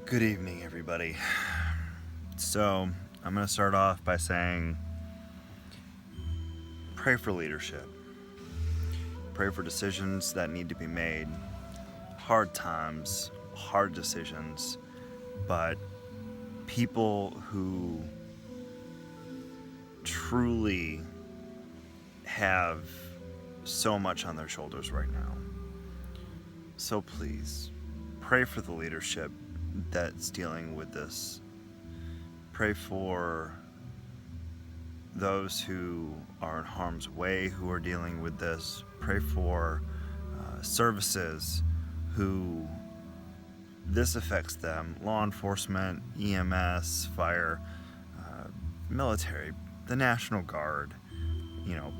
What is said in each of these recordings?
Good evening, everybody. So, I'm going to start off by saying pray for leadership. Pray for decisions that need to be made. Hard times, hard decisions, but people who truly have so much on their shoulders right now. So please, pray for the leadership that's dealing with this. Pray for those who are in harm's way who are dealing with this. Pray for services who this affects them. Law enforcement, EMS, fire, military, the National Guard.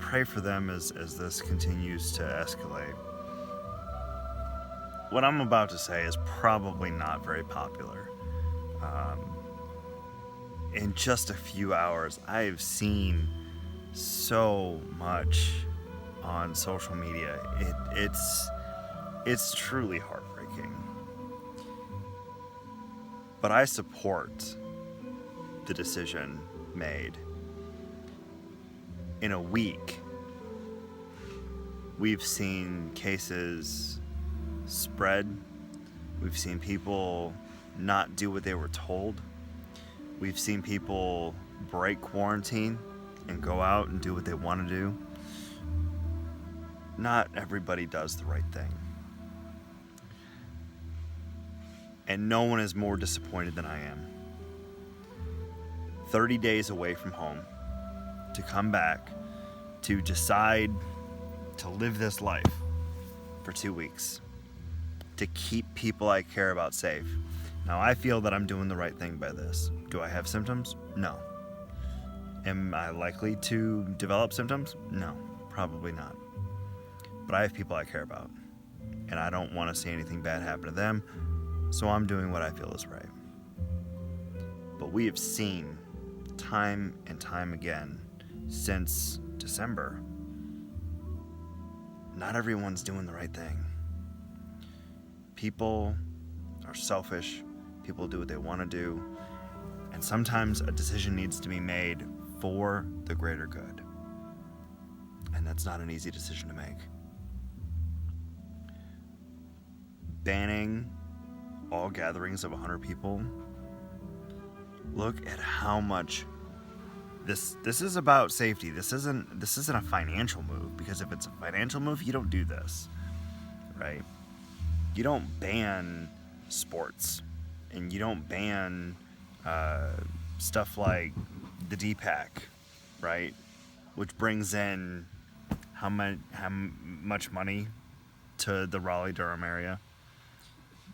Pray for them as this continues to escalate. What I'm about to say is probably not very popular. In just a few hours, I have seen so much on social media. It's truly heartbreaking. But I support the decision made. In a week, we've seen cases spread. We've seen people not do what they were told. We've seen people break quarantine and go out and do what they want to do. Not everybody does the right thing. And no one is more disappointed than I am. 30 days away from home, to come back, to decide to live this life for 2 weeks, to keep people I care about safe. Now, I feel that I'm doing the right thing by this. Do I have symptoms? No. Am I likely to develop symptoms? No, probably not. But I have people I care about, and I don't want to see anything bad happen to them, so I'm doing what I feel is right. But we have seen time and time again since December, not everyone's doing the right thing. People are selfish. People do what they want to do. And sometimes a decision needs to be made for the greater good. And that's not an easy decision to make. Banning all gatherings of 100 people. Look at how much this is about safety. This isn't a financial move, because if it's a financial move, you don't do this, right? You don't ban sports, and you don't ban stuff like the DPAC, right? Which brings in how much money to the Raleigh-Durham area.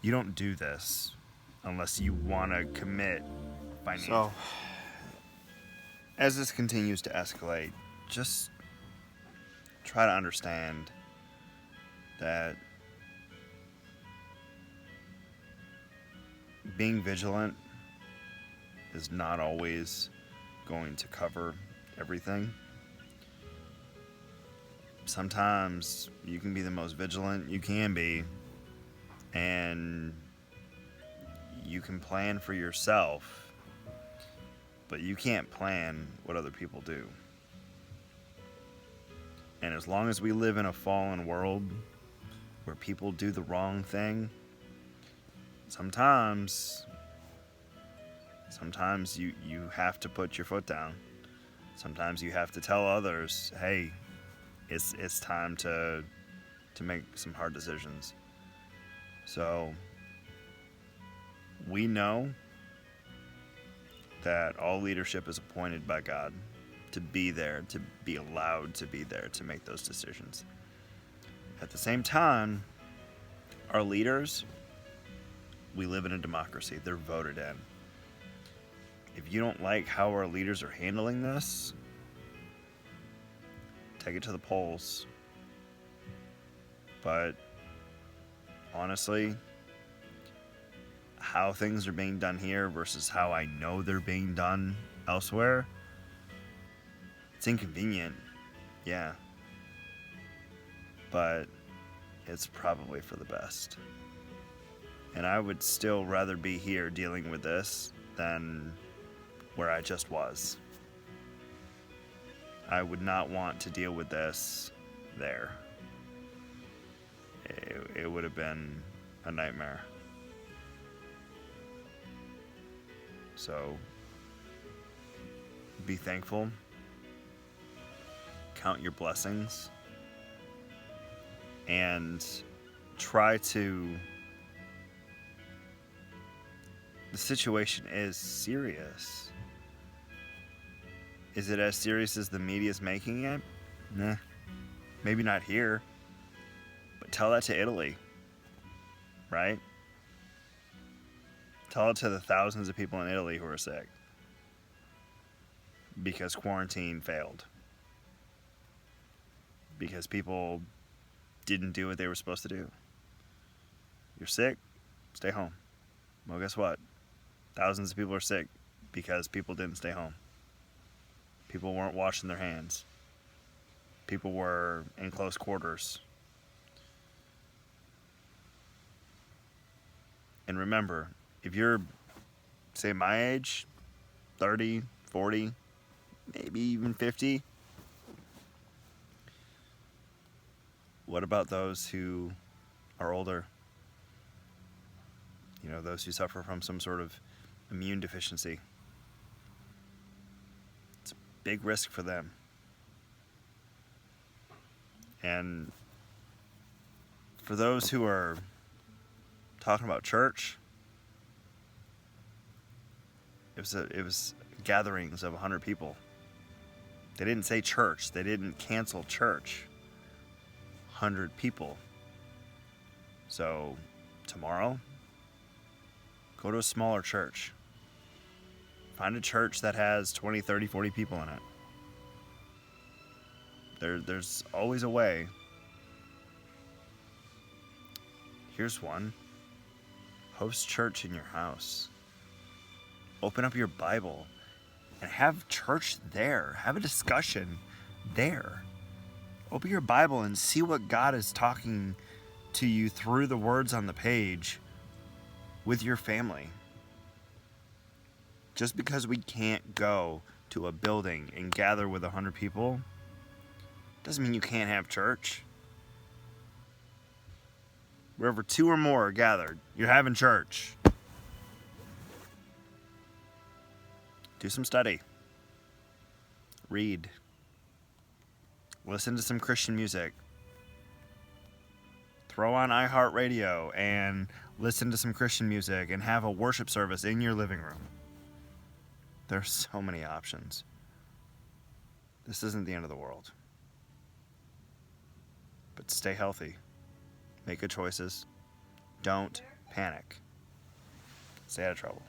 You don't do this unless you want to commit financially. So, as this continues to escalate, just try to understand that being vigilant is not always going to cover everything. Sometimes you can be the most vigilant you can be, and you can plan for yourself, but you can't plan what other people do. And as long as we live in a fallen world where people do the wrong thing, sometimes you have to put your foot down. Sometimes you have to tell others, hey, it's time to make some hard decisions. So we know that all leadership is appointed by God to be there, to be allowed to be there to make those decisions. At the same time, our leaders, we live in a democracy. They're voted in. If you don't like how our leaders are handling this, take it to the polls. But honestly, how things are being done here versus how I know they're being done elsewhere, it's inconvenient, yeah. But it's probably for the best. And I would still rather be here dealing with this than where I just was. I would not want to deal with this there. It would have been a nightmare. So, be thankful. Count your blessings. And try to... The situation is serious. Is it as serious as the media's making it? Nah. Maybe not here. But tell that to Italy. Right? Tell it to the thousands of people in Italy who are sick. Because quarantine failed. Because people didn't do what they were supposed to do. You're sick? Stay home. Well, guess what? Thousands of people are sick because people didn't stay home. People weren't washing their hands. People were in close quarters. And remember, if you're, say, my age, 30, 40, maybe even 50, what about those who are older? You know, those who suffer from some sort of immune deficiency. It's a big risk for them. And for those who are talking about church, it was gatherings of 100 people. They didn't say church. They didn't cancel church. 100 people. So tomorrow, go to a smaller church. Find a church that has 20, 30, 40 people in it. There's always a way. Here's one. Host church in your house. Open up your Bible and have church there. Have a discussion there. Open your Bible and see what God is talking to you through the words on the page with your family. Just because we can't go to a building and gather with 100 people doesn't mean you can't have church. Wherever 2 or more are gathered, you're having church. Do some study. Read. Listen to some Christian music. Throw on iHeartRadio and listen to some Christian music and have a worship service in your living room. There's so many options. This isn't the end of the world. But stay healthy. Make good choices. Don't panic. Stay out of trouble.